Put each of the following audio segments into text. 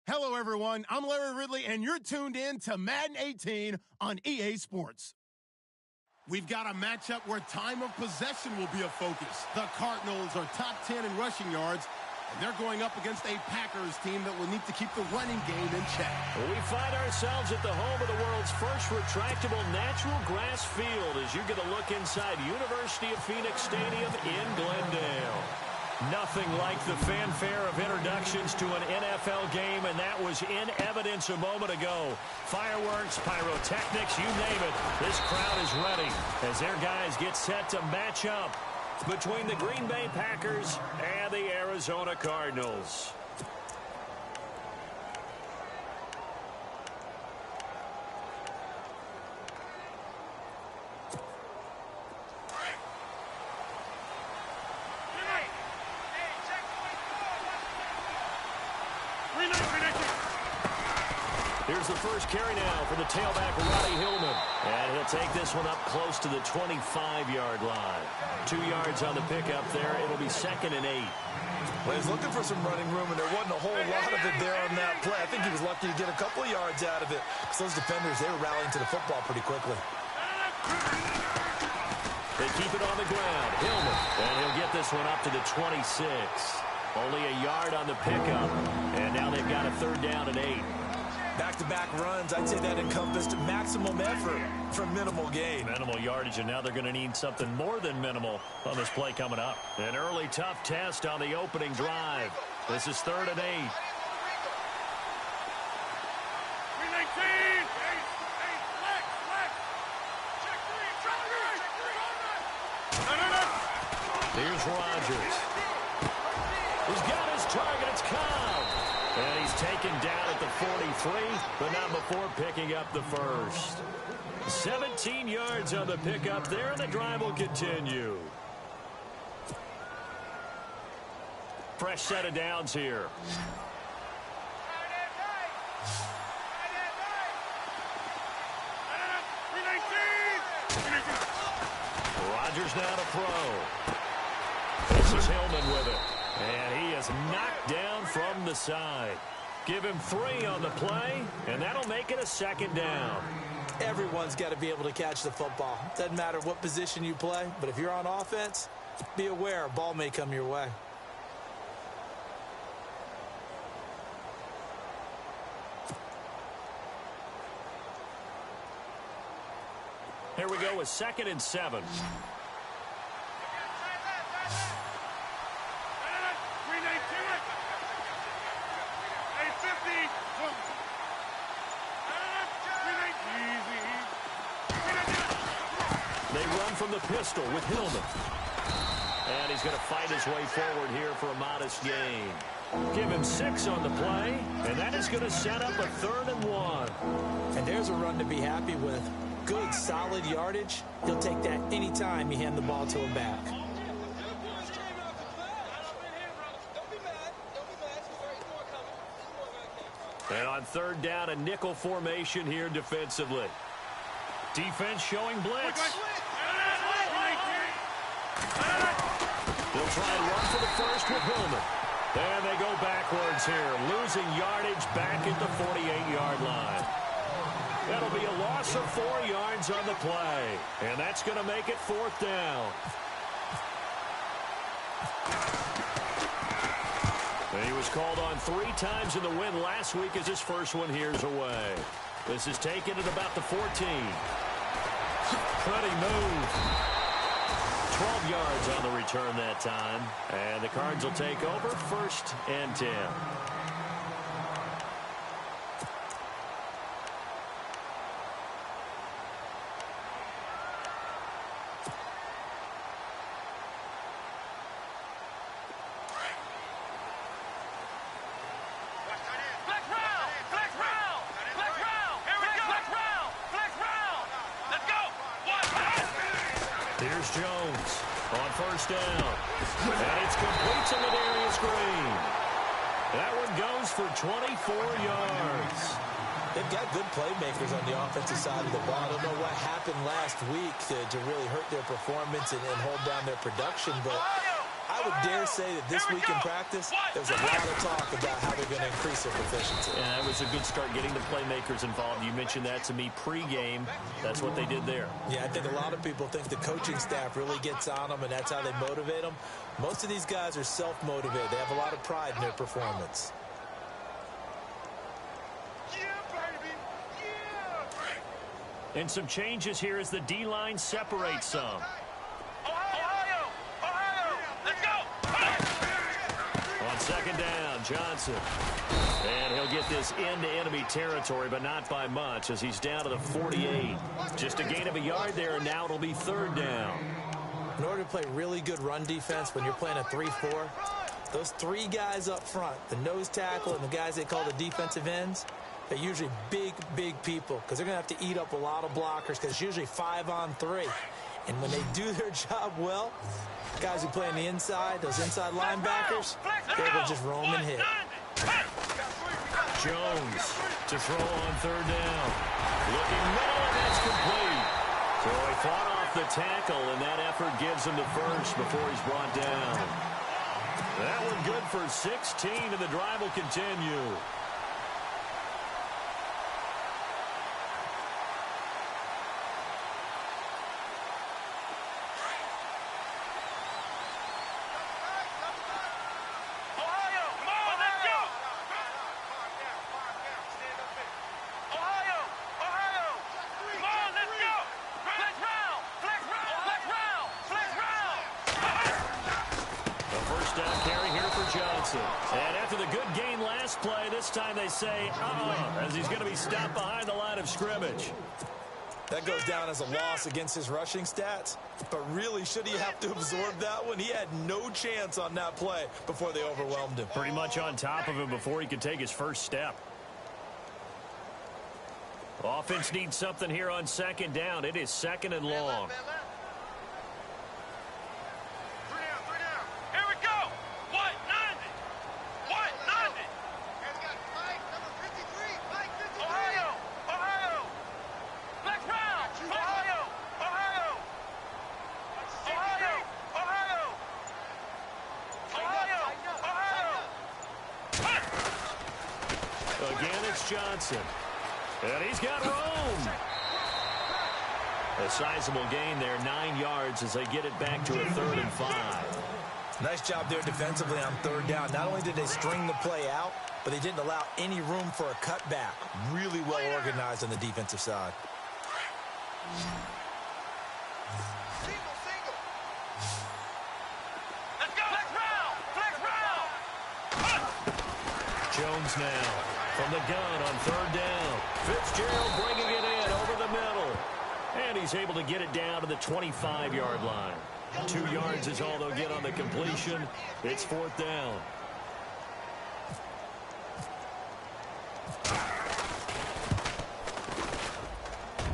Hello, everyone. I'm Larry Ridley, and you're tuned in to Madden 18 on EA Sports. We've got a matchup where time of possession will be a focus. The Cardinals are top 10 in rushing yards, and they're going up against a Packers team that will need to keep the running game in check. We find ourselves at the home of the world's first retractable natural grass field as you get a look inside University of Phoenix Stadium in Glendale. Nothing like the fanfare of introductions to an NFL game, and that was in evidence a moment ago. Fireworks, pyrotechnics, you name it. This crowd is ready as their guys get set to match up between the Green Bay Packers and the Arizona Cardinals. Here's the first carry now for the tailback, Roddy Hillman. And he'll take this one up close to the 25-yard line. 2 yards on the pickup there. It'll be 2nd and 8. Well, he's looking for some running room, and there wasn't a whole lot of it there on that play. I think he was lucky to get a couple of yards out of it because those defenders, they were rallying to the football pretty quickly. They keep it on the ground. Hillman, and he'll get this one up to the 26. Only a yard on the pickup, and now they've got a 3rd down and 8. Back-to-back runs, I'd say that encompassed maximum effort for minimal gain. Minimal yardage, and now they're going to need something more than minimal on this play coming up. An early tough test on the opening drive. This is 3rd and 8. Here's Rodgers. He's got his target. It's Cobb. And he's taken down at the 43, but not before picking up the first. 17 yards on the pickup there, and the drive will continue. Fresh set of downs here. Rodgers now to throw. This is Hillman with it. And he is knocked down from the side. Give him 3 on the play, and that'll make it a 2nd down. Everyone's got to be able to catch the football. Doesn't matter what position you play, but if you're on offense, be aware a ball may come your way. Here we go with 2nd and 7. They run from the pistol with Hillman. And he's going to fight his way forward here for a modest gain. Give him 6 on the play, and that is going to set up a 3rd and 1. And there's a run to be happy with. Good, solid yardage. He'll take that anytime you hand the ball to him back. And on 3rd down, a nickel formation here defensively. Defense showing blitz. They'll try and run for the first with Hillman. And they go backwards here, losing yardage back at the 48-yard line. That'll be a loss of 4 yards on the play. And that's going to make it 4th down. And he was called on 3 times in the win last week as his first one here's away. This is taken at about the 14. Pretty move. 12 yards on the return that time. And the Cards will take over 1st and 10. Here's Jones on 1st down. And it's complete to Ladarius Green. That one goes for 24 yards. They've got good playmakers on the offensive side of the ball. I don't know what happened last week to really hurt their performance and hold down their production, but I would dare say that this week in practice, there's a lot of talk about how they're going to increase their proficiency. Yeah, that was a good start getting the playmakers involved. You mentioned that to me pregame. That's what they did there. Yeah, I think a lot of people think the coaching staff really gets on them, and that's how they motivate them. Most of these guys are self-motivated. They have a lot of pride in their performance. And some changes here as the D-line separates some. Let's go! On second down, Johnson. And he'll get this into enemy territory, but not by much as he's down to the 48. Just a gain of a yard there, and now it'll be third down. In order to play really good run defense when you're playing a 3-4, those three guys up front, the nose tackle and the guys they call the defensive ends, they're usually big, big people because they're going to have to eat up a lot of blockers because it's usually 5-on-3. And when they do their job well, guys who play on the inside, those inside linebackers, they're able to just roam and hit. Jones to throw on third down. Looking middle, and that's complete. So he fought off the tackle, and that effort gives him the first before he's brought down. That one good for 16, and the drive will continue. And after the good gain last play, this time they say, as he's going to be stopped behind the line of scrimmage. That goes down as a loss against his rushing stats. But really, should he have to absorb that one? He had no chance on that play before they overwhelmed him. Pretty much on top of him before he could take his first step. Offense needs something here on second down. It is second and long. Again, it's Johnson. And he's got room. A sizable gain there, 9 yards as they get it back to a 3rd and 5. Nice job there defensively on third down. Not only did they string the play out, but they didn't allow any room for a cutback. Really well organized on the defensive side. Jones now from the gun on third down. Fitzgerald bringing it in over the middle. And he's able to get it down to the 25-yard line. 2 yards is all they'll get on the completion. It's 4th down.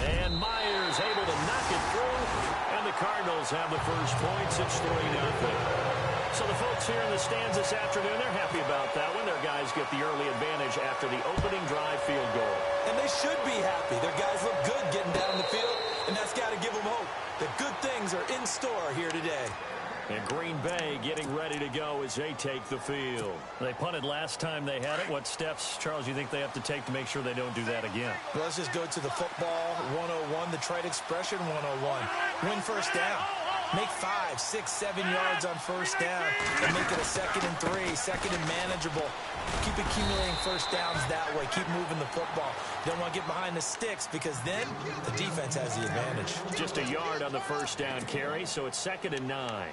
And Myers able to knock it through. And the Cardinals have the first points. It's 3-0. So the folks here in the stands this afternoon, they're happy about that one. Their guys get the early advantage after the opening drive field goal. And they should be happy. Their guys look good getting down the field, and that's got to give them hope that good things are in store here today. And Green Bay getting ready to go as they take the field. They punted last time they had it. What steps, Charles, you think they have to take to make sure they don't do that again? Well, let's just go to the football 101, the trade expression 101. Win first down. Make 5, 6, 7 yards on first down and make it a 2nd and 3, 2nd and manageable. Keep accumulating first downs that way. Keep moving the football. You don't want to get behind the sticks because then the defense has the advantage. Just a yard on the first down carry, so it's 2nd and 9.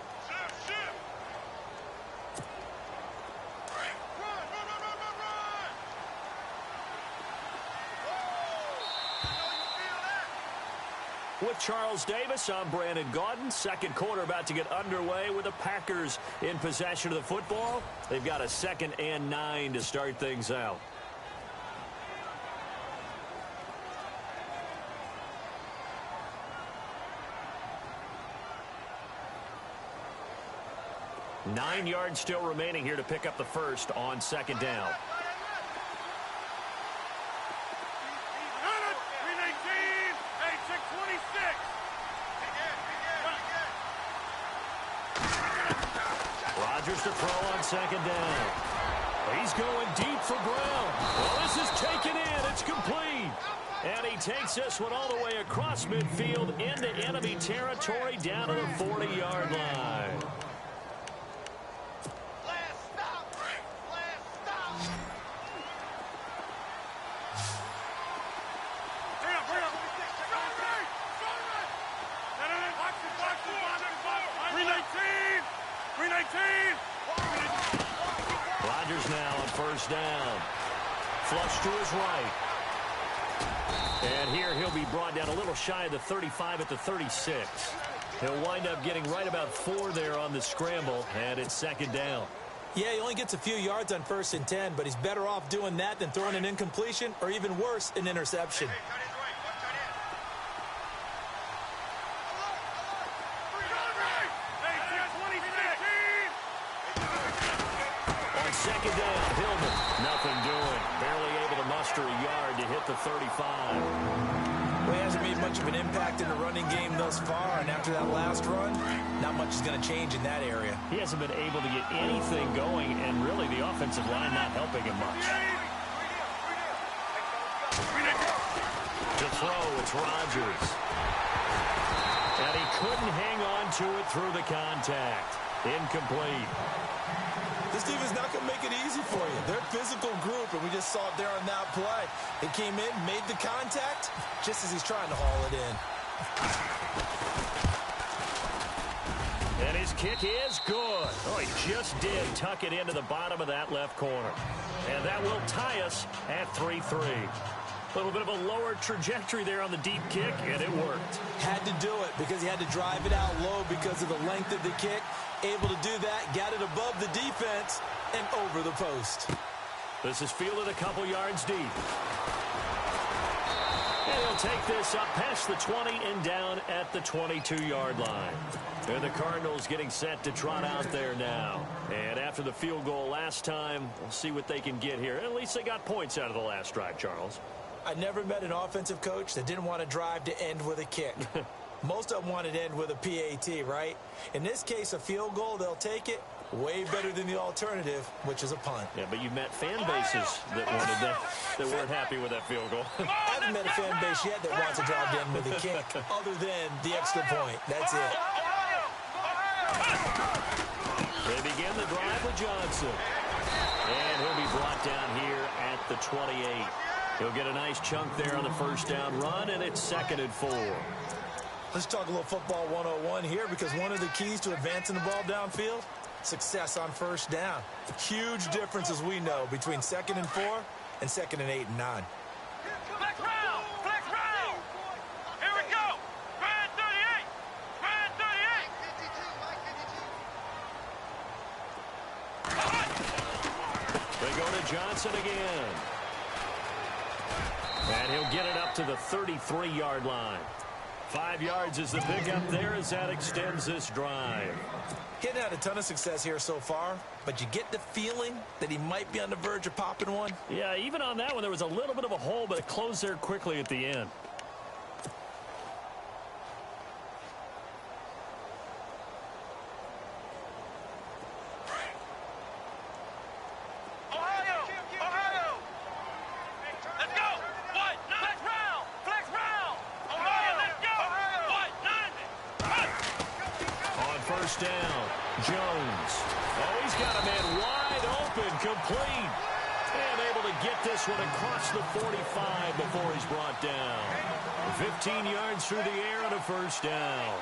With Charles Davis, I'm Brandon Gaudin. Second quarter about to get underway with the Packers in possession of the football. They've got a 2nd and 9 to start things out. Nine yards still remaining here to pick up the first on second down. Rodgers to throw on second down. He's going deep for Brown. Well, this is taken in. It's complete. And he takes this one all the way across midfield into enemy territory down to the 40-yard line. Rodgers now on first down. Flush to his right. And here he'll be brought down a little shy of the 35 at the 36. He'll wind up getting right about 4 there on the scramble, and it's second down. Yeah, he only gets a few yards on 1st and 10, but he's better off doing that than throwing an incompletion or even worse, an interception. On second down, Hillman, nothing doing. Barely able to muster a yard to hit the 35. Well, he hasn't made much of an impact in the running game thus far, and after that last run, not much is going to change in that area. He hasn't been able to get anything going, and really the offensive line not helping him much. To throw, it's Rodgers. And he couldn't hang on to it through the contact. Incomplete. This defense is not going to make it easy for you. They're a physical group, and we just saw it there on that play. They came in, made the contact, just as he's trying to haul it in. And his kick is good. Oh, he just did tuck it into the bottom of that left corner. And that will tie us at 3-3. A little bit of a lower trajectory there on the deep kick, and it worked. Had to do it because he had to drive it out low because of the length of the kick. Able to do that, got it above the defense, and over the post. This is fielded a couple yards deep. And he'll take this up past the 20 and down at the 22-yard line. And the Cardinals getting set to trot out there now. And after the field goal last time, we'll see what they can get here. At least they got points out of the last drive, Charles. I never met an offensive coach that didn't want to drive to end with a kick. Most of them wanted to end with a PAT, right? In this case, a field goal, they'll take it. Way better than the alternative, which is a punt. Yeah, but you met fan bases that wanted that weren't happy with that field goal. I haven't met a fan base yet that wants to drive to end with a kick, other than the extra point. That's it. They begin the drive with Johnson. And he'll be brought down here at the 28. He'll get a nice chunk there on the first down run, and it's 2nd and 4. Let's talk a little football 101 here, because one of the keys to advancing the ball downfield, success on first down. Huge difference, as we know, between 2nd and 4 and 2nd and 8 and 9. Flex round! Flex round! Here we go! Grand 38! Grand 38! They go to Johnson again. And he'll get it up to the 33-yard line. 5 yards is the pickup there as that extends this drive. Getting had a ton of success here so far, but you get the feeling that he might be on the verge of popping one. Yeah, even on that one, there was a little bit of a hole, but it closed there quickly at the end. Down. Jones. Oh, he's got a man wide open, complete. And able to get this one across the 45 before he's brought down. 15 yards through the air on a first down.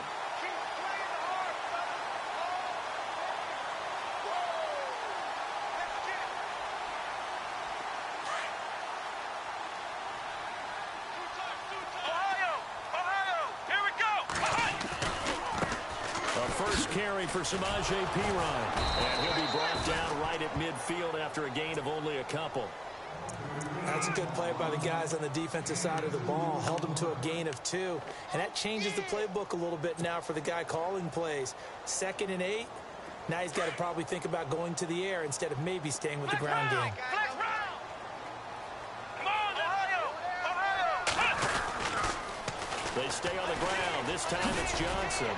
Carry for Samaje Perine. And he'll be brought down right at midfield after a gain of only a couple. That's a good play by the guys on the defensive side of the ball. Held them to a gain of 2. And that changes the playbook a little bit now for the guy calling plays. 2nd and 8. Now he's got to probably think about going to the air instead of maybe staying with the ground game. They stay on the ground. This time it's Johnson.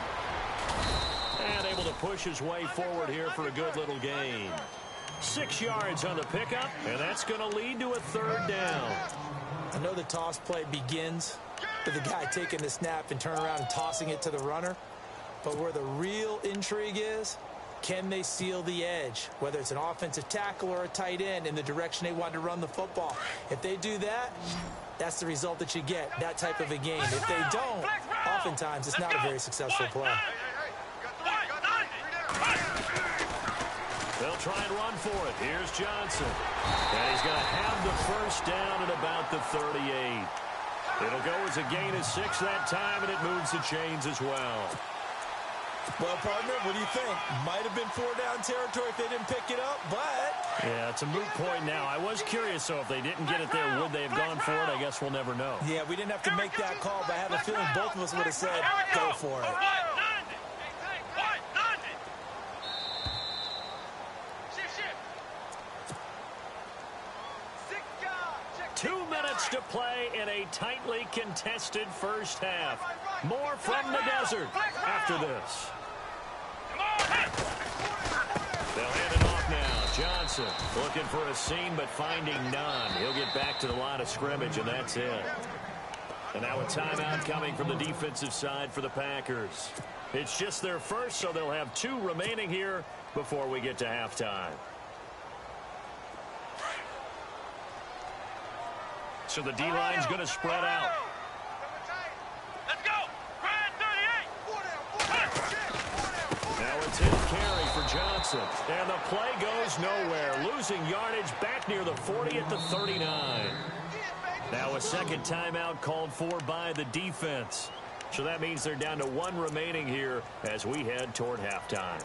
And able to push his way forward here for a good little gain. 6 yards on the pickup, and that's going to lead to a third down. I know the toss play begins with the guy taking the snap and turning around and tossing it to the runner. But where the real intrigue is, can they seal the edge, whether it's an offensive tackle or a tight end, in the direction they want to run the football? If they do that, that's the result that you get, that type of a game. If they don't, oftentimes it's not a very successful play. They'll try and run for it. Here's Johnson. And he's going to have the first down at about the 38. It'll go as a gain of 6 that time, and it moves the chains as well. Well, partner, what do you think? Might have been 4-down territory if they didn't pick it up, but... Yeah, it's a moot point now. I was curious, so if they didn't get it there, would they have gone for it? I guess we'll never know. Yeah, we didn't have to make that call, but I have a feeling both of us would have said, go for it. 2 minutes to play in a tightly contested first half. More from the desert after this. They'll hand it off now. Johnson looking for a seam but finding none. He'll get back to the line of scrimmage, and that's it. And now a timeout coming from the defensive side for the Packers. It's just their first, so they'll have 2 remaining here before we get to halftime. So the D-line's going to spread out. Let's go. Grind 38. Now it's his carry for Johnson. And the play goes nowhere. Losing yardage back near the 40 at the 39. Now a second timeout called for by the defense. So that means they're down to 1 remaining here as we head toward halftime.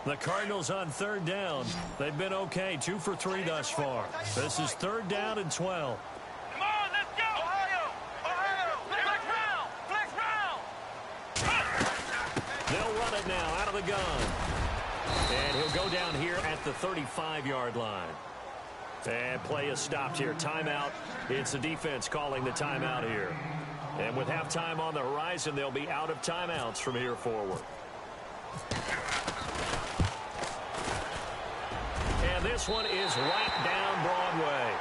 The Cardinals on third down. They've been okay, 2 for 3 thus far. This is 3rd down and 12. Come on, let's go. Ohio. Flex round. They'll run it now out of the gun. And he'll go down here at the 35-yard line. And play is stopped here. Timeout. It's the defense calling the timeout here. And with halftime on the horizon, they'll be out of timeouts from here forward. And this one is right down Broadway.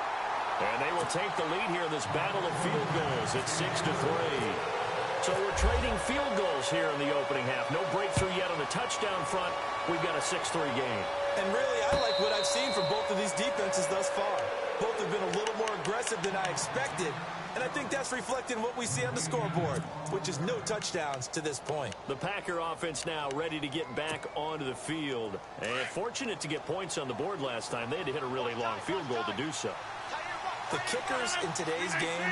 And they will take the lead here in this battle of field goals at 6-3. So we're trading field goals here in the opening half. No breakthrough yet on the touchdown front. We've got a 6-3 game. And really, I like what I've seen from both of these defenses thus far. Both have been a little more aggressive than I expected. And I think that's reflected in what we see on the scoreboard, which is no touchdowns to this point. The Packer offense now ready to get back onto the field. And fortunate to get points on the board last time. They had to hit a really long field goal to do so. The kickers in today's game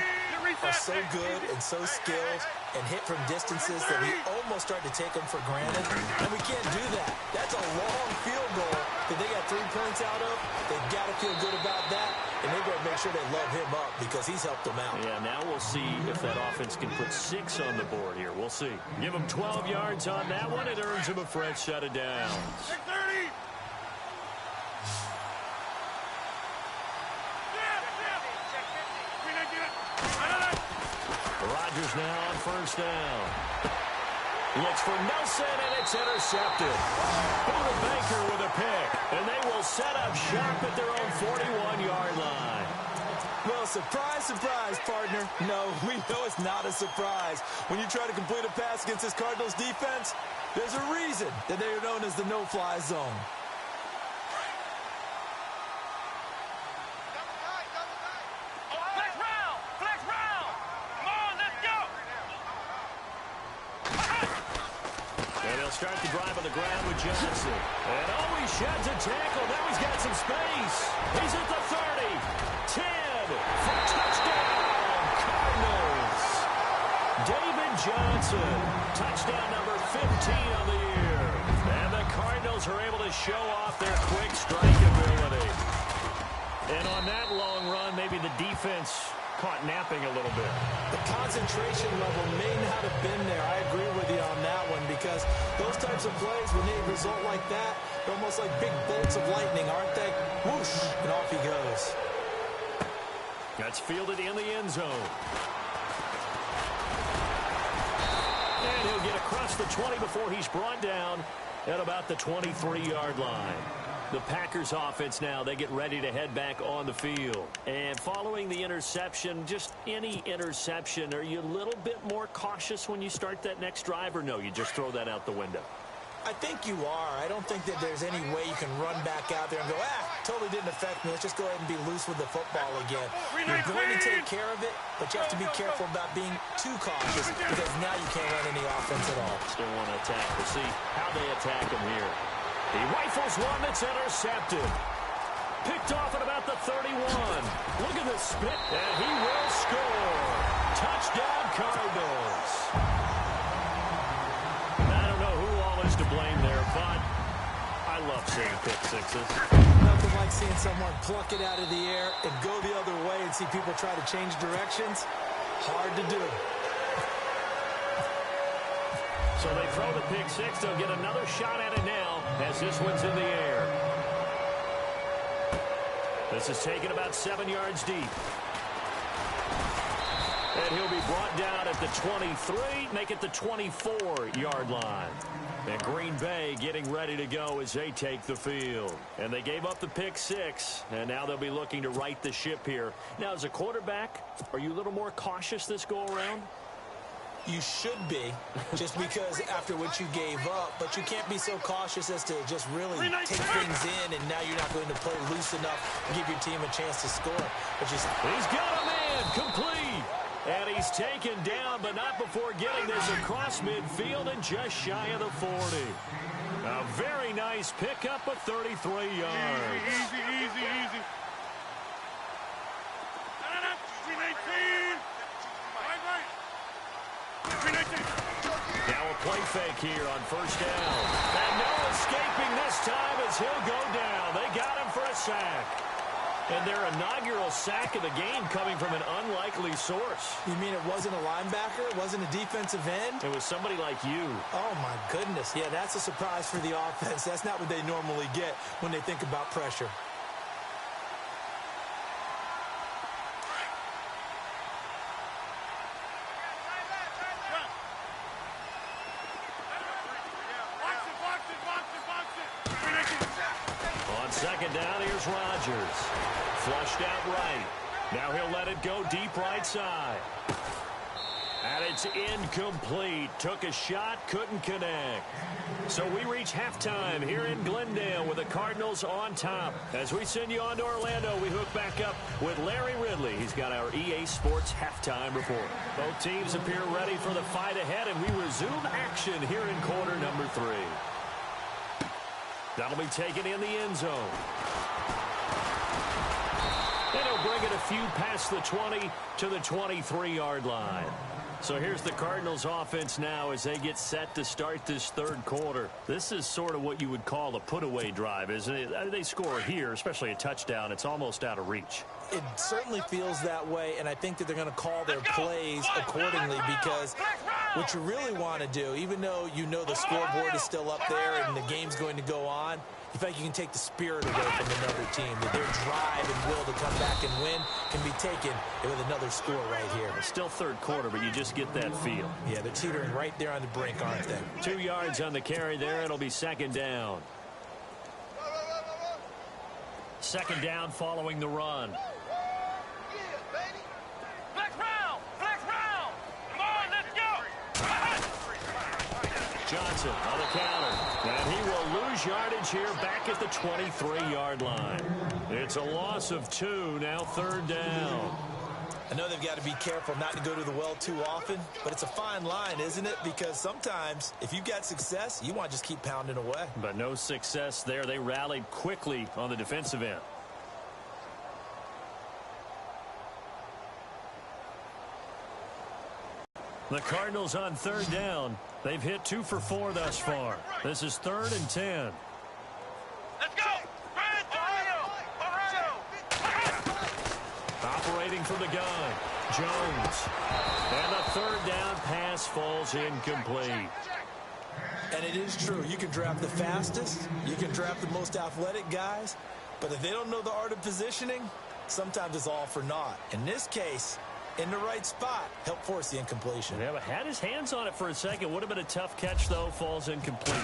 are so good and so skilled and hit from distances that we almost start to take them for granted. And we can't do that. That's a long field goal that they got 3 points out of. They've got to feel good about that. And they've got to make sure they load him up because he's helped them out. Yeah, now we'll see if that offense can put 6 on the board here. We'll see. Give him 12 yards on that one. It earns him a fresh set of downs. 6:30. Rodgers now on first down. Looks for Nelson, and it's intercepted. Buda Baker with a pick, and they will set up shop at their own 41-yard line. Well, surprise, surprise, partner. No, we know it's not a surprise. When you try to complete a pass against this Cardinals defense, there's a reason that they are known as the no-fly zone. Start the drive on the ground with Johnson. And he sheds a tackle. Now he's got some space. He's at the 30. 10 for touchdown, Cardinals. David Johnson, touchdown number 15 on the year. And the Cardinals are able to show off their quick strike ability. And on that long run, maybe the defense caught napping a little bit. The concentration level may not have been there. I agree with you on that one because those types of plays, when they result like that, they're almost like big bolts of lightning, aren't they? Whoosh, and off he goes. That's fielded in the end zone. And he'll get across the 20 before he's brought down at about the 23-yard line. The Packers offense now, they get ready to head back on the field. And following the interception, just any interception, are you a little bit more cautious when you start that next drive, or no, you just throw that out the window? I think you are. I don't think that there's any way you can run back out there and go, totally didn't affect me. Let's just go ahead and be loose with the football again. You're going to take care of it, but you have to be careful about being too cautious because now you can't run any offense at all. Still want to attack. We'll see how they attack him here. He rifles one that's intercepted. Picked off at about the 31. Look at the spit, and he will score. Touchdown, Cardinals. I don't know who all is to blame there, but I love seeing pick sixes. Nothing like seeing someone pluck it out of the air and go the other way and see people try to change directions. Hard to do. So they throw the pick six. They'll get another shot at it now as this one's in the air. This is taken about 7 yards deep. And he'll be brought down at the 23, make it the 24-yard line. And Green Bay getting ready to go as they take the field. And they gave up the pick six, and now they'll be looking to right the ship here. Now, as a quarterback, are you a little more cautious this go-around? You should be, just because after what you gave up, but you can't be so cautious as to just really take things in, and now you're not going to play loose enough to give your team a chance to score. But just he's got a man complete, and he's taken down, but not before getting this across midfield and just shy of the 40. A very nice pickup of 33 yards. Easy. Now a play fake here on first down. And no escaping this time as he'll go down. They got him for a sack. And their inaugural sack of the game coming from an unlikely source. You mean it wasn't a linebacker? It wasn't a defensive end? It was somebody like you. Oh, my goodness. Yeah, that's a surprise for the offense. That's not what they normally get when they think about pressure. Second down, here's Rodgers. Flushed out right. Now he'll let it go deep right side. And it's incomplete. Took a shot, couldn't connect. So we reach halftime here in Glendale with the Cardinals on top. As we send you on to Orlando, we hook back up with Larry Ridley. He's got our EA Sports halftime report. Both teams appear ready for the fight ahead, and we resume action here in quarter number 3. That'll be taken in the end zone. And he'll bring it a few past the 20 to the 23-yard line. So here's the Cardinals offense now as they get set to start this third quarter. This is sort of what you would call a put-away drive, isn't it? They score here, especially a touchdown. It's almost out of reach. It certainly feels that way, and I think that they're going to call their plays accordingly because what you really want to do, even though you know the scoreboard is still up there and the game's going to go on, you feel like you can take the spirit away from another team, that their drive and will to come back and win can be taken with another score right here. It's still third quarter, but you just get that feel. Yeah, they're teetering right there on the brink, aren't they? 2 yards on the carry there. It'll be second down. Second down following the run. Johnson on the counter. And he will lose yardage here back at the 23-yard line. It's a loss of 2, now third down. I know they've got to be careful not to go to the well too often, but it's a fine line, isn't it? Because sometimes if you've got success, you want to just keep pounding away. But no success there. They rallied quickly on the defensive end. The Cardinals on third down. They've hit 2 for 4 thus far. This is 3rd and 10. Let's go! Operating from the gun. Jones. And the third down pass falls incomplete. And it is true. You can draft the fastest. You can draft the most athletic guys. But if they don't know the art of positioning, sometimes it's all for naught. In this case, in the right spot, help force the incompletion. Yeah, but had his hands on it for a second. Would have been a tough catch, though. Falls incomplete.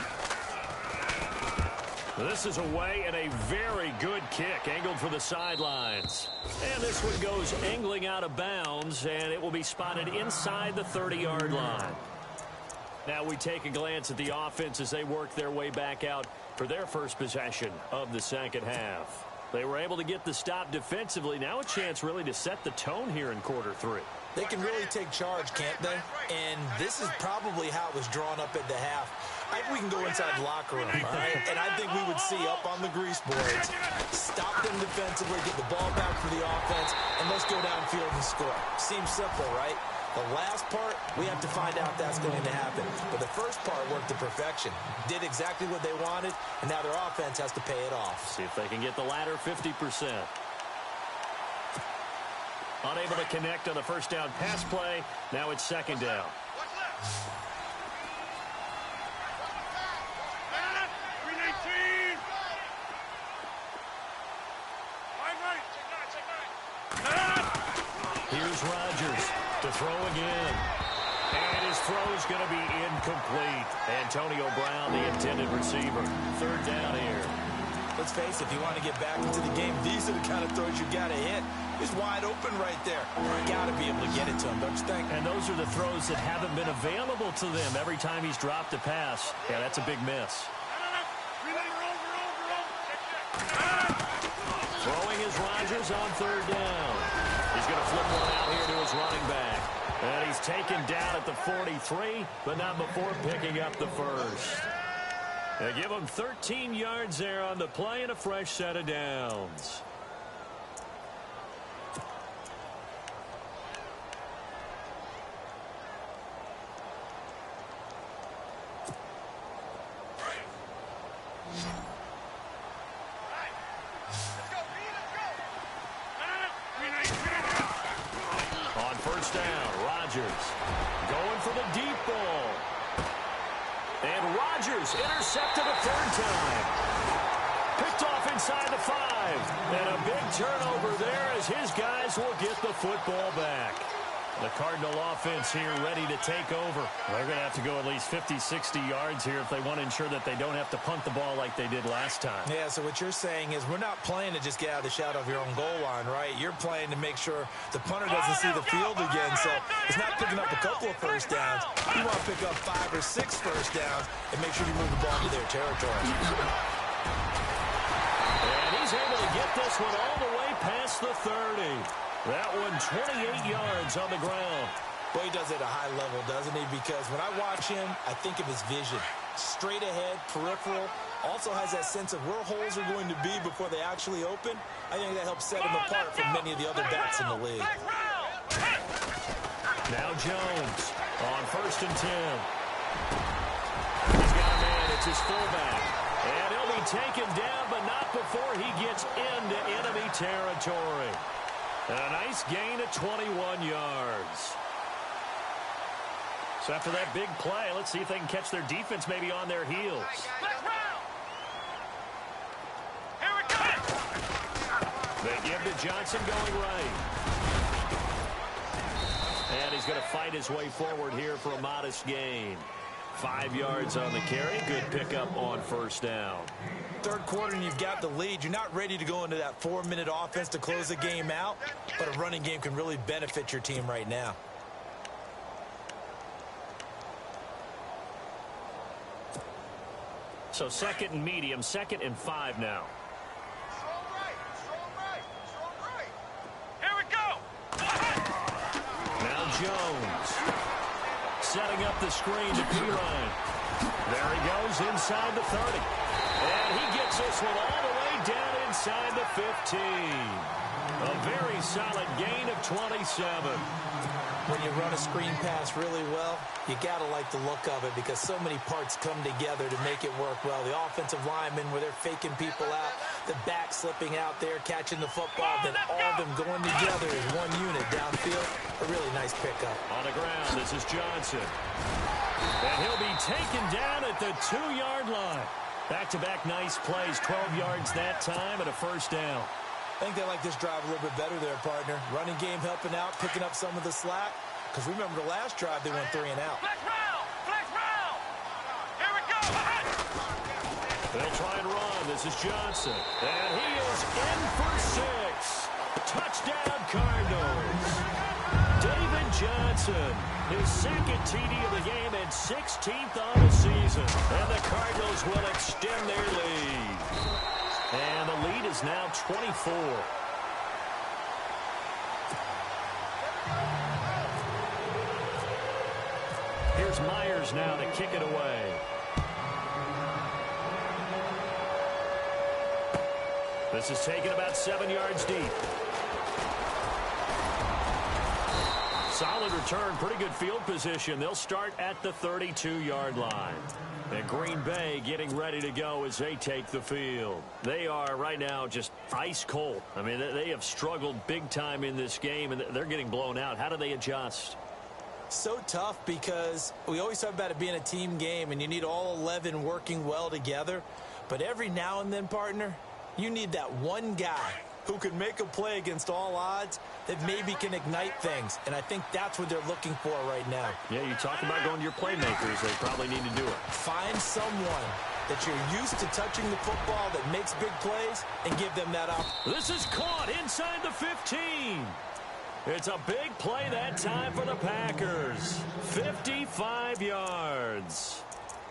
This is away and a very good kick, angled for the sidelines. And this one goes angling out of bounds, and it will be spotted inside the 30-yard line. Now we take a glance at the offense as they work their way back out for their first possession of the second half. They were able to get the stop defensively. Now a chance really to set the tone here in quarter three. They can really take charge, can't they? And this is probably how it was drawn up at the half. I think we can go inside the locker room, all right? And I think we would see up on the grease boards, stop them defensively, get the ball back for the offense, and let's go downfield and score. Seems simple, right? The last part, we have to find out that's going to happen. But the first part worked to perfection. Did exactly what they wanted, and now their offense has to pay it off. See if they can get the latter 50%. Unable to connect on the first down pass play. Now it's second down. Here's Rodgers to throw again. And his throw is going to be incomplete. Antonio Brown, the intended receiver. Third down here. Let's face it, if you want to get back into the game, these are the kind of throws you got to hit. He's wide open right there. You got to be able to get it to him, don't you think? And those are the throws that haven't been available to them every time he's dropped a pass. Yeah, that's a big miss. Throwing is Rodgers on third down. He's going to flip one out here to his running back. And he's taken down at the 43, but not before picking up the first. They give him 13 yards there on the play and a fresh set of downs. On first down, Rodgers going for the deep ball. And Rodgers intercepted a third time. Picked off inside the 5. And a big turnover there as his guys will get the football back. The Cardinal offense here ready to take over. They're going to have to go at least 50, 60 yards here if they want to ensure that they don't have to punt the ball like they did last time. Yeah, so what you're saying is we're not playing to just get out of the shadow of your own goal line, right? You're playing to make sure the punter doesn't see the field again. So it's not picking up a couple of first downs. You want to pick up 5 or 6 first downs and make sure you move the ball into their territory. And he's able to get this one all the way past the 30. That one 28 yards on the ground. Well, he does it at a high level, doesn't he? Because when I watch him, I think of his vision. Straight ahead, peripheral. Also has that sense of where holes are going to be before they actually open. I think that helps set him apart from many of the other backs in the league. Now Jones on first and 10. He's got a man. It's his fullback. And he'll be taken down, but not before he gets into enemy territory. And a nice gain of 21 yards. So after that big play, let's see if they can catch their defense maybe on their heels. They give to Johnson going right. And he's going to fight his way forward here for a modest gain. 5 yards on the carry. Good pickup on first down. Third quarter and you've got the lead. You're not ready to go into that 4-minute offense to close the game out, but a running game can really benefit your team right now. So second and medium, 2nd and 5 now. Strong right. Here we go. Now Jones setting up the screen to P-Line. There he goes inside the 30. And he gets this one all the way down inside the 15. A very solid gain of 27. When you run a screen pass really well, you got to like the look of it because so many parts come together to make it work well. The offensive linemen, where they're faking people out, the back slipping out there, catching the football, then all of them going together as one unit downfield. A really nice pickup. On the ground, this is Johnson. And he'll be taken down at the 2-yard line. Back-to-back nice plays, 12 yards that time and a first down. I think they like this drive a little bit better there, partner. Running game helping out, picking up some of the slack. Because remember the last drive, they went 3 and out. Flex round! Flex round! Here we go! They'll try and run. This is Johnson. And he is in for 6. Touchdown, Cardinals. David Johnson, his second TD of the game and 16th on the season. And the Cardinals will extend their lead. And the lead is now 24. Here's Myers now to kick it away. This is taken about 7 yards deep. Solid return, pretty good field position. They'll start at the 32-yard line. And Green Bay getting ready to go as they take the field. They are right now just ice cold. I mean, they have struggled big time in this game, and they're getting blown out. How do they adjust? So tough because we always talk about it being a team game, and you need all 11 working well together. But every now and then, partner, you need that one guy who can make a play against all odds that maybe can ignite things. And I think that's what they're looking for right now. Yeah, you talk about going to your playmakers. They probably need to do it. Find someone that you're used to touching the football that makes big plays and give them that opportunity. This is caught inside the 15. It's a big play that time for the Packers. 55 yards.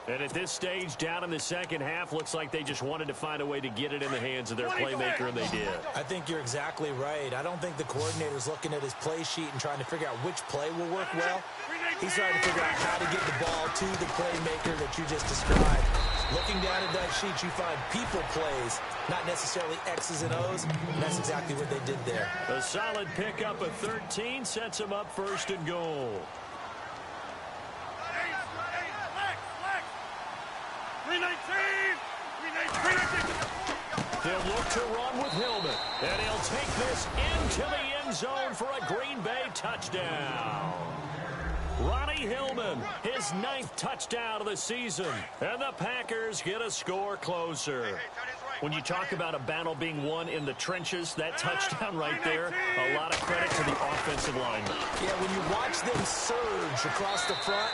And at this stage, down in the second half, looks like they just wanted to find a way to get it in the hands of their playmaker, and they did. I think you're exactly right. I don't think the coordinator's looking at his play sheet and trying to figure out which play will work well. He's trying to figure out how to get the ball to the playmaker that you just described. Looking down at that sheet, you find people plays, not necessarily X's and O's, and that's exactly what they did there. A solid pickup of 13 sets them up first and goal. They'll look to run with Hillman, and he'll take this into the end zone for a Green Bay touchdown. Ronnie Hillman, his 9th touchdown of the season, and the Packers get a score closer. When you talk about a battle being won in the trenches, that touchdown right there, a lot of credit to the offensive linemen. Yeah, when you watch them surge across the front,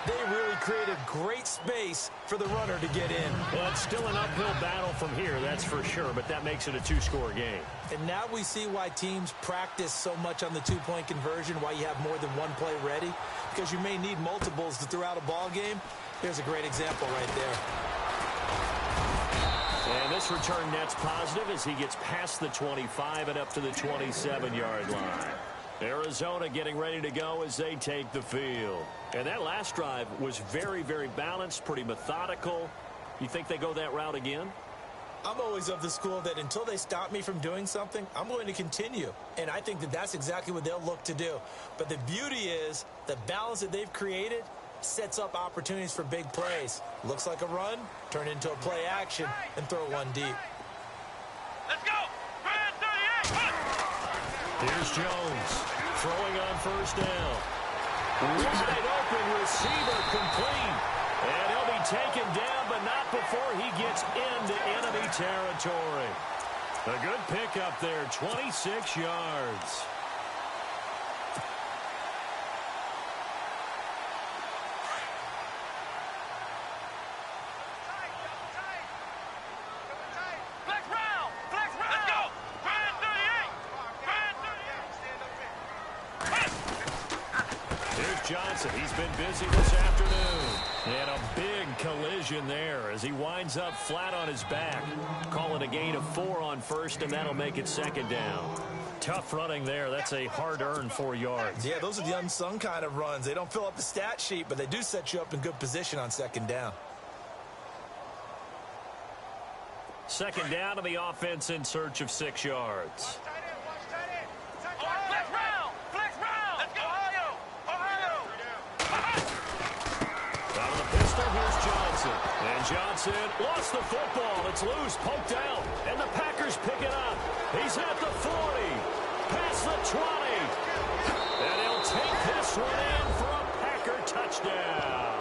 they really created great space for the runner to get in. Well, it's still an uphill battle from here, that's for sure, but that makes it a 2-score game. And now we see why teams practice so much on the 2-point conversion, why you have more than one play ready, because you may need multiples to throw out a ball game. Here's a great example right there. And this return net's positive as he gets past the 25 and up to the 27-yard line. Arizona getting ready to go as they take the field. And that last drive was very, very balanced, pretty methodical. You think they go that route again? I'm always of the school that until they stop me from doing something, I'm going to continue. And I think that that's exactly what they'll look to do. But the beauty is the balance that they've created sets up opportunities for big plays. Looks like a run, turn into a play action, and throw one deep. Let's go! Here's Jones throwing on first down. Wide open receiver complete. And he'll be taken down, but not before he gets into enemy territory. A good pickup there, 26 yards. Johnson, he's been busy this afternoon. And a big collision there as he winds up flat on his back. Call it a gain of 4 on first, and that'll make it second down. Tough running there. That's a hard-earned 4 yards. Yeah, those are the unsung kind of runs. They don't fill up the stat sheet, but they do set you up in good position on second down. Second down to the offense in search of 6 yards. Johnson lost the football. It's loose, poked out, and the Packers pick it up. He's at the 40, past the 20, and he'll take this one in for a Packer touchdown.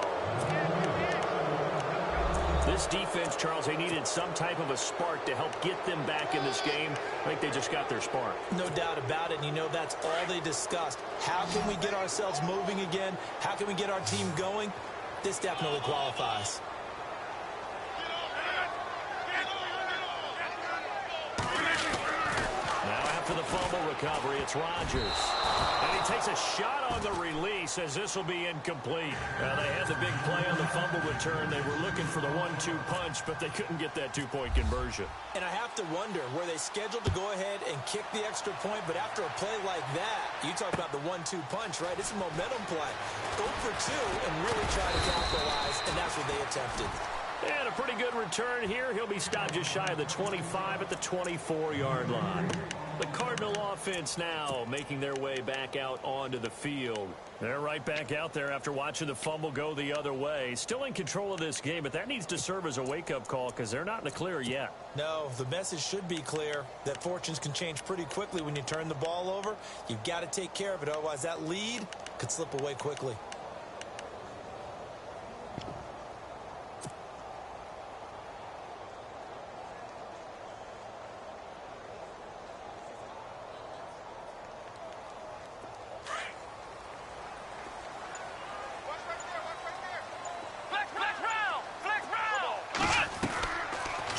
This defense, Charles, they needed some type of a spark to help get them back in this game. I think they just got their spark. No doubt about it, and you know that's all they discussed. How can we get ourselves moving again? How can we get our team going? This definitely qualifies. After the fumble recovery, it's Rodgers. And he takes a shot on the release as this will be incomplete. Now, they had the big play on the fumble return. They were looking for the 1-2 punch, but they couldn't get that two-point conversion. And I have to wonder, were they scheduled to go ahead and kick the extra point, but after a play like that, you talk about the 1-2 punch, right? It's a momentum play. Go for two and really try to capitalize, and that's what they attempted. And a pretty good return here. He'll be stopped just shy of the 25 at the 24-yard line. The Cardinal offense now making their way back out onto the field. They're right back out there after watching the fumble go the other way. Still in control of this game, but that needs to serve as a wake-up call because they're not in the clear yet. No, the message should be clear that fortunes can change pretty quickly when you turn the ball over. You've got to take care of it, otherwise that lead could slip away quickly.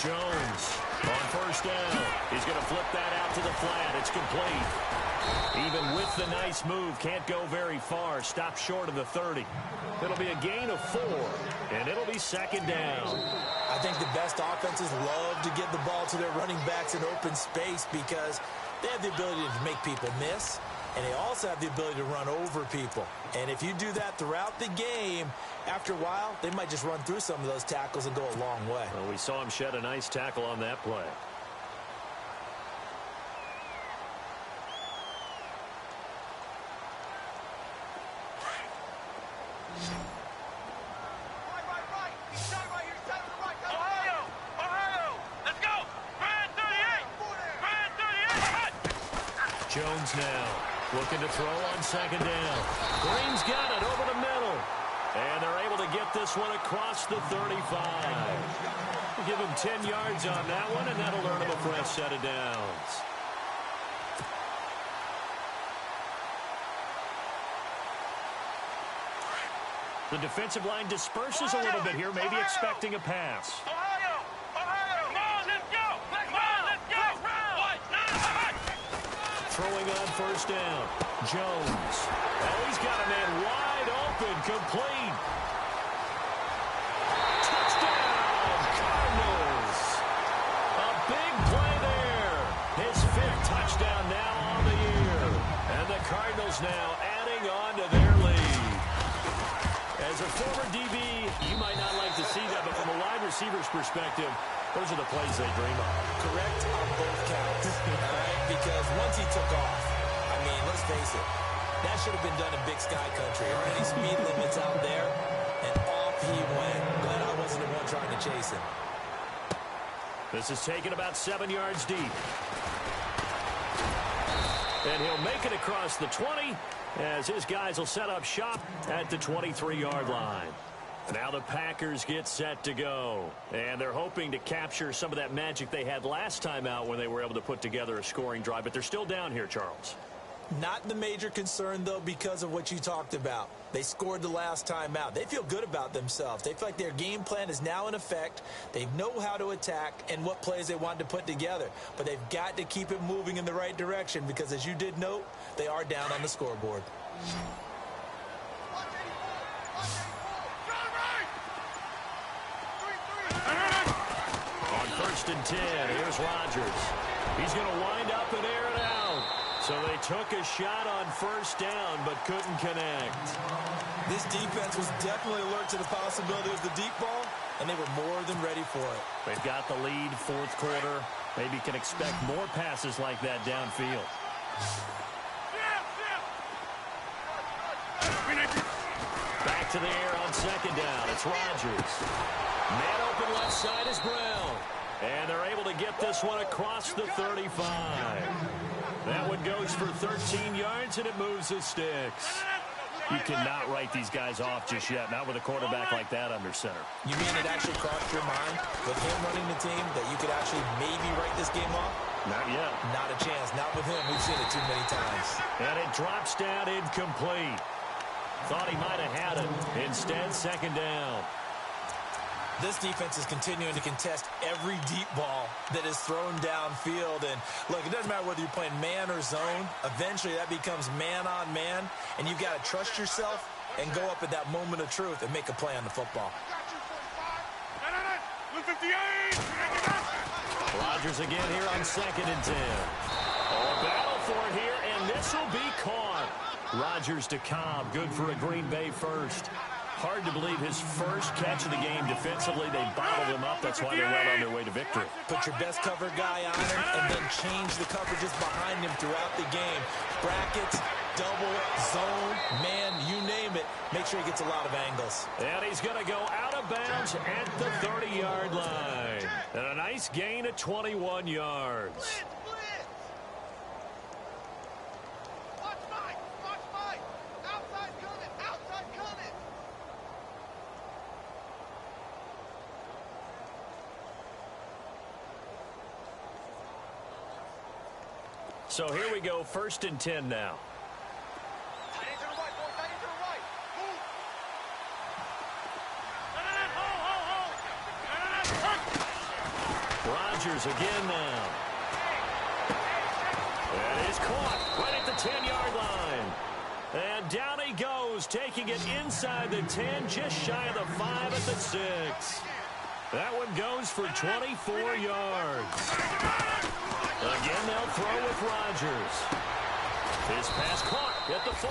Jones on first down. He's going to flip that out to the flat. It's complete. Even with the nice move, can't go very far. Stopped short of the 30. It'll be a gain of 4, and it'll be second down. I think the best offenses love to get the ball to their running backs in open space because they have the ability to make people miss, and they also have the ability to run over people. And if you do that throughout the game, after a while, they might just run through some of those tackles and go a long way. Well, we saw him shed a nice tackle on that play. Jones now looking to throw on second down. Green's got it over the middle. And they're able to get this one across the 35. We'll give him 10 yards on that one, and that'll earn him a fresh set of downs. The defensive line disperses a little bit here, maybe expecting a pass. Throwing on first down. Jones. Oh, he's got a man wide open, complete. Touchdown, Cardinals. A big play there. His 5th touchdown now on the year. And the Cardinals now adding on to their lead. As a former DB, you might not like to see that, but from a wide receiver's perspective, those are the plays they dream of. Correct on both counts, all right? Because once he took off, I mean, let's face it, that should have been done in Big Sky Country. There aren't any speed limits out there, and off he went. Glad I wasn't the one trying to chase him. This is taken about 7 yards deep. And he'll make it across the 20 as his guys will set up shop at the 23-yard line. Now the Packers get set to go. And they're hoping to capture some of that magic they had last time out when they were able to put together a scoring drive. But they're still down here, Charles. Not the major concern, though, because of what you talked about. They scored the last time out. They feel good about themselves. They feel like their game plan is now in effect. They know how to attack and what plays they want to put together. But they've got to keep it moving in the right direction because, as you did note, they are down on the scoreboard. On 1st and 10, here's Rodgers. He's going to wind up and air it out. So they took a shot on first down, but couldn't connect. This defense was definitely alert to the possibility of the deep ball, and they were more than ready for it. They've got the lead, 4th quarter. Maybe can expect more passes like that downfield. Back to the air on second down. It's Rodgers. Man open left side is Brown. And they're able to get this one across the 35. That one goes for 13 yards, and it moves the sticks. You cannot write these guys off just yet, not with a quarterback like that under center. You mean it actually crossed your mind with him running the team that you could actually maybe write this game off? Not yet. Not a chance. Not with him. We've seen it too many times. And it drops down incomplete. Thought he might have had it. Instead, second down. This defense is continuing to contest every deep ball that is thrown downfield. And, look, it doesn't matter whether you're playing man or zone. Eventually, that becomes man on man. And you've got to trust yourself and go up at that moment of truth and make a play on the football. Rodgers again here on 2nd and 10. Oh, battle for it here, and this will be caught. Rodgers to Cobb, good for a Green Bay first. Hard to believe his first catch of the game defensively. They bottled him up. That's why they're well on their way to victory. Put your best cover guy on him and then change the coverages behind him throughout the game. Brackets, double, zone, man, you name it. Make sure he gets a lot of angles. And he's going to go out of bounds at the 30-yard line. And a nice gain of 21 yards. So here we go, 1st and 10 now. Rodgers again now. And he's caught right at the 10-yard line. And down he goes, taking it inside the 10, just shy of the 5 at the 6. That one goes for 24 yards. Again, they'll throw with Rodgers. His pass caught at the 4.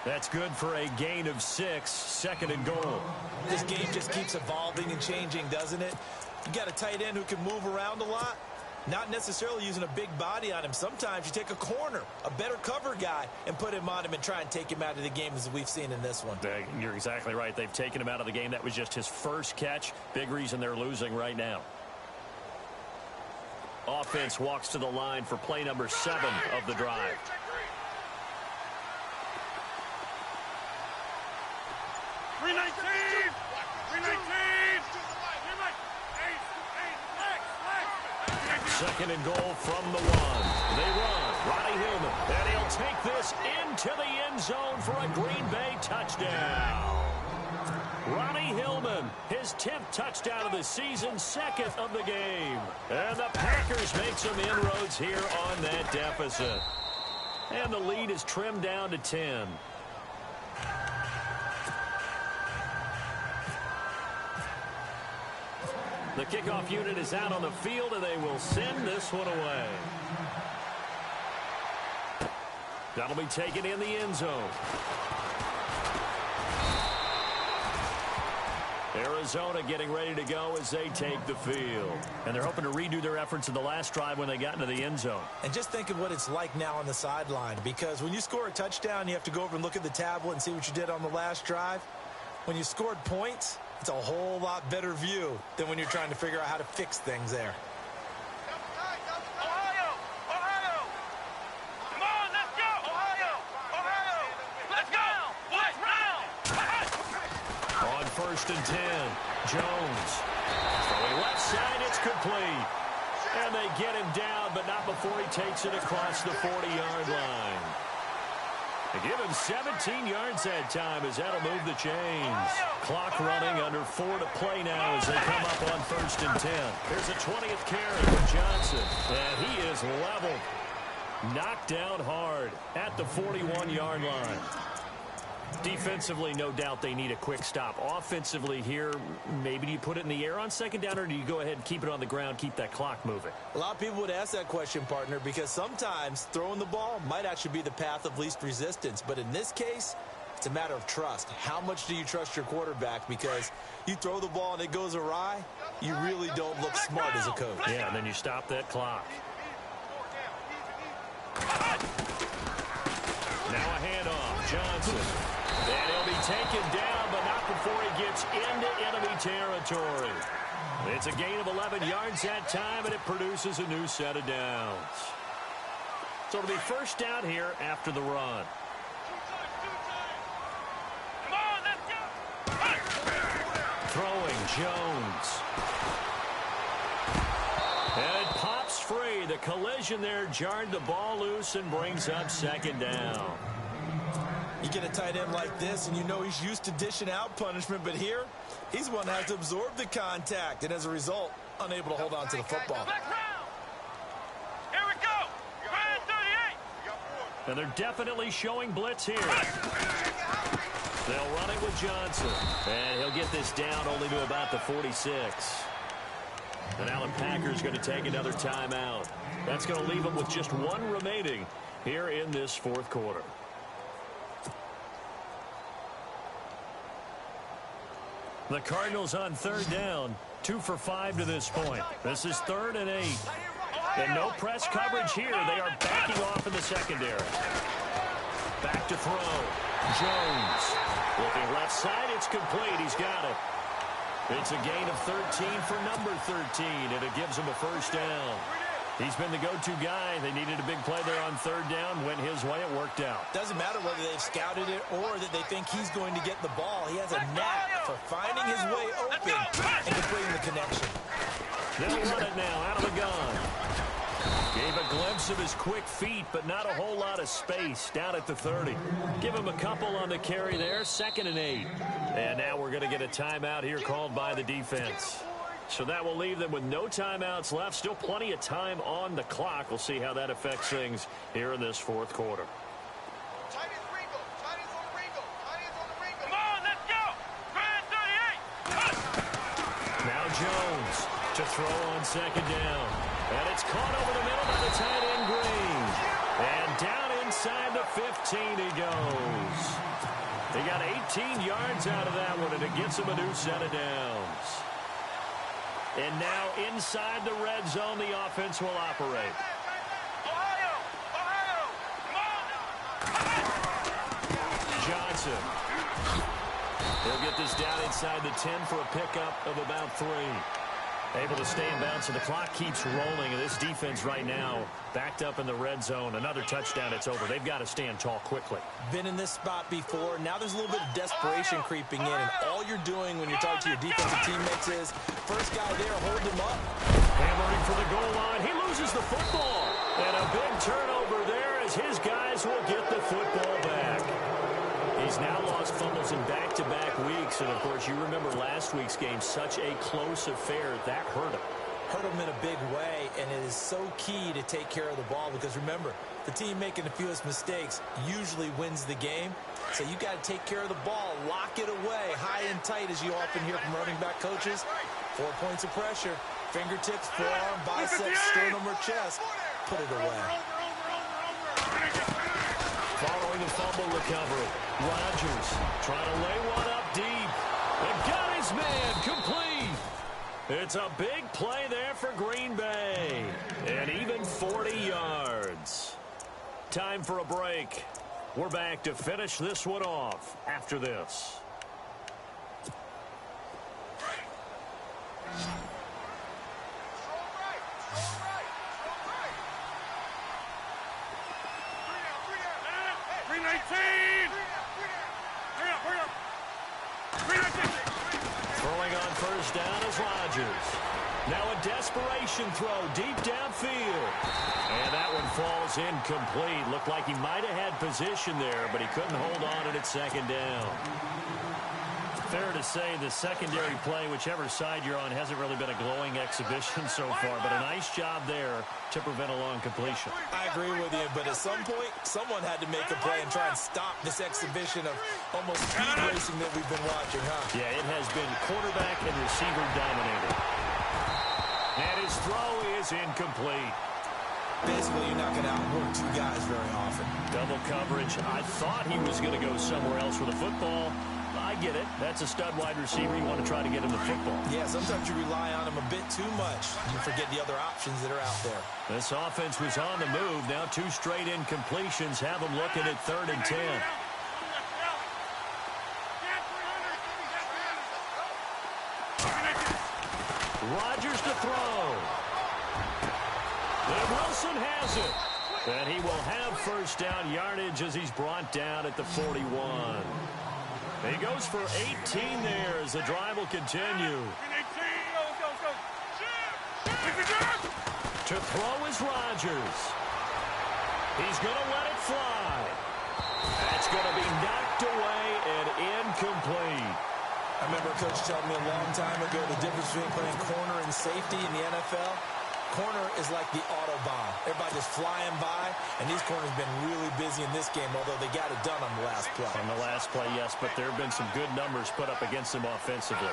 That's good for a gain of 6, 2nd and goal. This game just keeps evolving and changing, doesn't it? You got a tight end who can move around a lot. Not necessarily using a big body on him. Sometimes you take a corner, a better cover guy, and put him on him and try and take him out of the game as we've seen in this one. You're exactly right. They've taken him out of the game. That was just his first catch. Big reason they're losing right now. Offense walks to the line for play number 7 of the drive. Second and goal from the 1. They run. Ronnie Hillman. And he'll take this into the end zone for a Green Bay touchdown. Ronnie Hillman, his 10th touchdown of the season, 2nd of the game. And the Packers make some inroads here on that deficit. And the lead is trimmed down to 10. The kickoff unit is out on the field, and they will send this one away. That'll be taken in the end zone. Arizona getting ready to go as they take the field. And they're hoping to redo their efforts in the last drive when they got into the end zone. And just think of what it's like now on the sideline, because when you score a touchdown, you have to go over and look at the tablet and see what you did on the last drive. When you scored points, it's a whole lot better view than when you're trying to figure out how to fix things there. On 1st and 10, Jones. Throwing left side, it's complete. And they get him down, but not before he takes it across the 40-yard line. They give him 17 yards that time as that'll move the chains. Clock running, under 4 to play now as they come up on 1st and 10. Here's a 20th carry for Johnson. And he is leveled. Knocked down hard at the 41-yard line. Defensively, no doubt they need a quick stop. Offensively here, maybe do you put it in the air on 2nd down, or do you go ahead and keep it on the ground, keep that clock moving? A lot of people would ask that question, partner, because sometimes throwing the ball might actually be the path of least resistance. But in this case, it's a matter of trust. How much do you trust your quarterback? Because you throw the ball and it goes awry, you really don't look smart as a coach. Yeah, and then you stop that clock. Now a handoff. Johnson. And he'll be taken down, but not before he gets into enemy territory. It's a gain of 11 yards that time, and it produces a new set of downs. So it'll be first down here after the run. Come on, let's go. Throwing Jones. And it pops free. The collision there jarred the ball loose and brings up second down. You get a tight end like this, and you know he's used to dishing out punishment, but here, he's one that has to absorb the contact, and as a result, unable to hold on to the football. Here we go. Grand 38. And they're definitely showing blitz here. They'll run it with Johnson. And he'll get this down only to about the 46. And now the Packers going to take another timeout. That's going to leave them with just one remaining here in this fourth quarter. The Cardinals on third down, 2 for 5 to this point. This is 3rd and 8. And no press coverage here. They are backing off in the secondary. Back to throw. Jones. Looking left side, it's complete. He's got it. It's a gain of 13 for number 13, and it gives him a first down. He's been the go-to guy. They needed a big play there on third down. Went his way. It worked out. Doesn't matter whether they've scouted it or that they think he's going to get the ball. He has a knack for finding his way open and completing the connection. They'll run it now out of the gun. Gave a glimpse of his quick feet, but not a whole lot of space down at the 30. Give him a couple on the carry there. 2nd and 8. And now we're going to get a timeout here called by the defense. So that will leave them with no timeouts left. Still plenty of time on the clock. We'll see how that affects things here in this fourth quarter. Come on, let's go. Grand 38. Now Jones to throw on second down. And it's caught over the middle by the tight end Green. And down inside the 15 he goes. He got 18 yards out of that one, and it gets him a new set of downs. And now inside the red zone, the offense will operate. Ohio, come on. Johnson. He'll get this down inside the 10 for a pickup of about 3. Able to stay in bounds, so the clock keeps rolling. And this defense right now backed up in the red zone. Another touchdown, it's over. They've got to stand tall quickly. Been in this spot before. Now there's a little bit of desperation creeping in. And all you're doing when you're talking to your defensive teammates is, first guy there, hold him up. Hammering for the goal line. He loses the football. And a big turnover there as his guys will get the football back. He's now lost fumbles in back-to-back weeks. And, of course, you remember last week's game, such a close affair. That hurt him. Hurt him in a big way, and it is so key to take care of the ball because, remember, the team making the fewest mistakes usually wins the game. So you got to take care of the ball, lock it away, high and tight, as you often hear from running back coaches. 4 points of pressure, fingertips, forearm, biceps, sternum, or chest. Put it away. Following the fumble recovery, Rodgers trying to lay one up deep. And got his man complete. It's a big play there for Green Bay. And even 40 yards. Time for a break. We're back to finish this one off after this. Throwing on first down is Rodgers. Now a desperation throw deep downfield. And that one falls incomplete. Looked like he might have had position there, but he couldn't hold on to it at second down. Fair to say the secondary play, whichever side you're on, hasn't really been a glowing exhibition so far, but a nice job there to prevent a long completion. I agree with you, but at some point, someone had to make a play and try and stop this exhibition of almost speed racing that we've been watching, huh? Yeah, it has been quarterback and receiver dominated. And his throw is incomplete. Basically, you're not going to outwork 2 guys very often. Double coverage. I thought he was going to go somewhere else with the football. I get it. That's a stud wide receiver. You want to try to get him the football. Yeah, sometimes you rely on him a bit too much. You forget the other options that are out there. This offense was on the move. Now 2 straight incompletions have them looking at 3rd and 10. Rodgers to throw. And Wilson has it. And he will have first down yardage as he's brought down at the 41. He goes for 18 there as the drive will continue. To throw is Rodgers. He's going to let it fly. That's going to be knocked away and incomplete. I remember a coach telling me a long time ago the difference between playing corner and safety in the NFL. Corner is like the Autobahn. Everybody just flying by, and these corners have been really busy in this game, although they got it done on the last play. On the last play, yes, but there have been some good numbers put up against them offensively.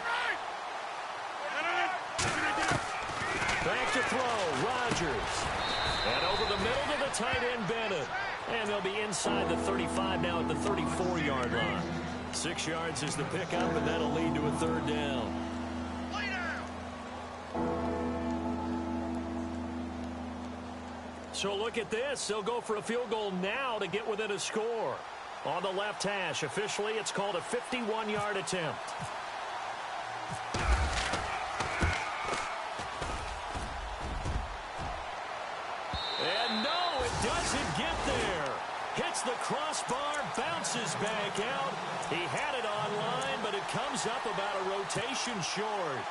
Back to throw, Rodgers. And over the middle to the tight end, Bennett. And they'll be inside the 35 now at the 34-yard line. 6 yards is the pickup, and that'll lead to a third down. So look at this. They'll go for a field goal now to get within a score. On the left hash, officially, it's called a 51-yard attempt. And no, it doesn't get there. Hits the crossbar, bounces back out. He had it online, but it comes up about a rotation short.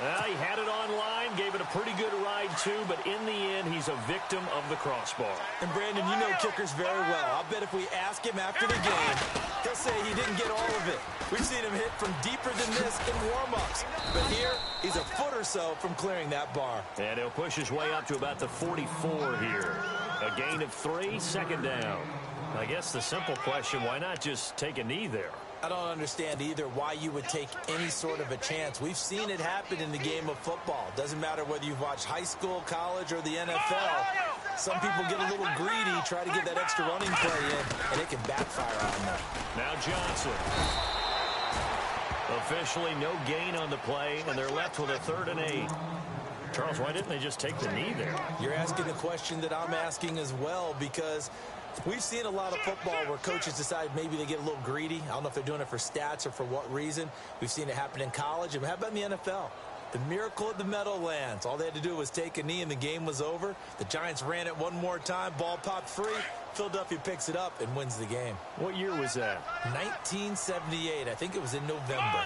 He had it online, gave it a pretty good ride, too, but in the end, he's a victim of the crossbar. And, Brandon, you know kickers very well. I'll bet if we ask him after the game, he'll say he didn't get all of it. We've seen him hit from deeper than this in warm-ups. But here, he's a foot or so from clearing that bar. And he'll push his way up to about the 44 here. A gain of 3, second down. I guess the simple question, why not just take a knee there? I don't understand either why you would take any sort of a chance. We've seen it happen in the game of football. Doesn't matter whether you've watched high school, college, or the NFL. Some people get a little greedy, try to get that extra running play in, and it can backfire on them. Now Johnson. Officially no gain on the play, and they're left with a 3rd and 8. Charles, why didn't they just take the knee there? You're asking the question that I'm asking as well, because we've seen a lot of football where coaches decide maybe they get a little greedy. I don't know if they're doing it for stats or for what reason. We've seen it happen in college. And how about in the NFL? The miracle at the Meadowlands. All they had to do was take a knee and the game was over. The Giants ran it one more time. Ball popped free. Philadelphia picks it up and wins the game. What year was that? 1978. I think it was in November.